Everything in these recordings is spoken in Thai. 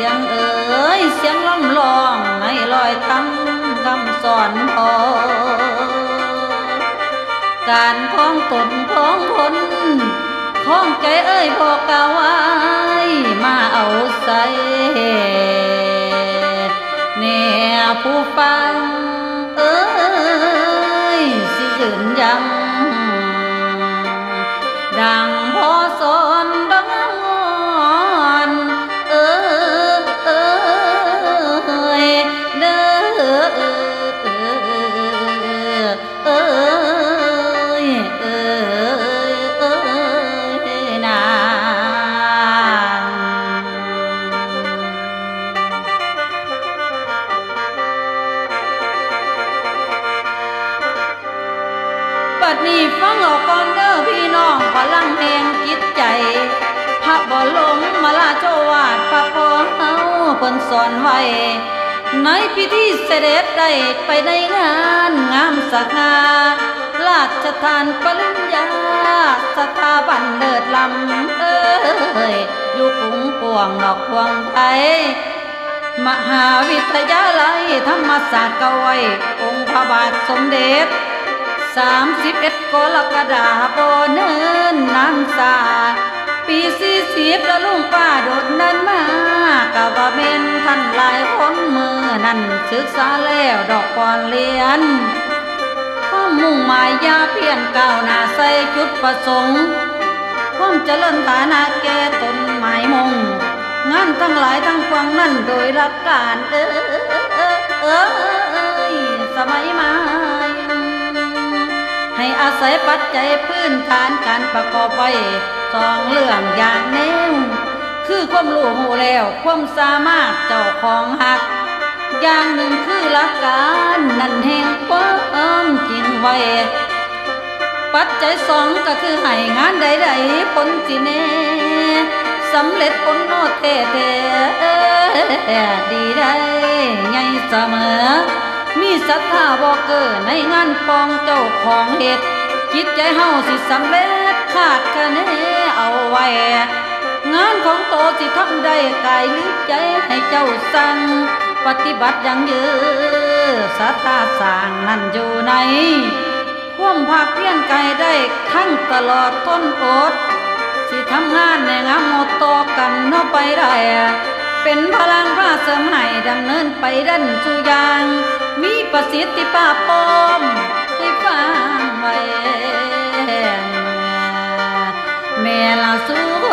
สียงเอ๋ยเสียงล้ำลองให้ลอยทำคำสอนพอการคล้องตนคล้องคนคล้องใจเอ้ยบอกกาไว้มาเอาใส่เนี่ยผู้ฟังเอ้ยสิยืนยังดังพอสอนดังงอนเอ้ยเด้อเอ้ยนางบัดนี้ฟังเอาก่อนเด้อพี่น้องพลังแห่งจิตใจพระบ่หลงมาลาโจวาดพระพ่อเฮาเพิ่นสอนไว้ในพิธีเสด็จได้ไปในงานงามสง่าราชทานปริญญาสถาบันเลิศล้ำเอ้ยอยู่กรุงกวงนอกควงไทยมหาวิทยาลัยธรรมศาสตร์เก่าไว้องค์พระบาทสมเด็จ31 กรกฎาคมเนิ่นนานสาปี40แล้วลุงป้าโดดนั้นมากะว่าเม่นท่านหลายคนมือนั่นศึกษาแล้วดอกก่อนเรียนความมุ่งหมายยาเพียนก้าวหน้าใส่จุดประสงค์ความเจริญฐานะแก่ตนหมายมงงานทั้งหลายทั้งปวงนั่นโดยหลักการสมัยใหม่ให้อาศัยปัจจัยพื้นฐานการประกอบไว้สองเรื่องอย่างแนวคือความรู้หูแล้วความสามารถเจ้าของหักอย่างหนึ่งคือหลักการนั่นแห่งความจริงไว้ปัจจัยสองก็คือให้งานใดๆผลสิแน่สำเร็จผลโนเท่ดีได้ไงเสมอมีศรัทธาบ่เกินในงานปองเจ้าของเหตุจิตใจเฮาสิสำเร็จขาดคะแนนเอาไว้งานของโตสิทำได้กายหรือใจให้เจ้าสั่งปฏิบัติอย่างยือศรัทธาสร้างนั่นอยู่ในความภาคเพียรไกลได้ทั้งตลอดทนอดสิทำงานในงามหมดต่อกันเนาะไปได้เป็นพลังพาเสริมให้ดำเนินไปดันสู่อย่างมีประสิทธิภาพพร้อมให้ฟังไว้แม่ละสู่ค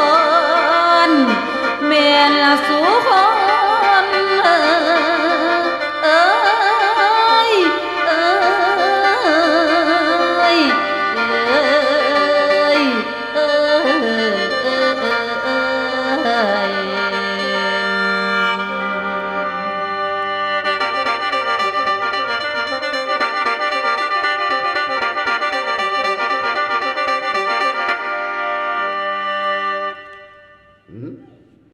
นแม่ละสู่คน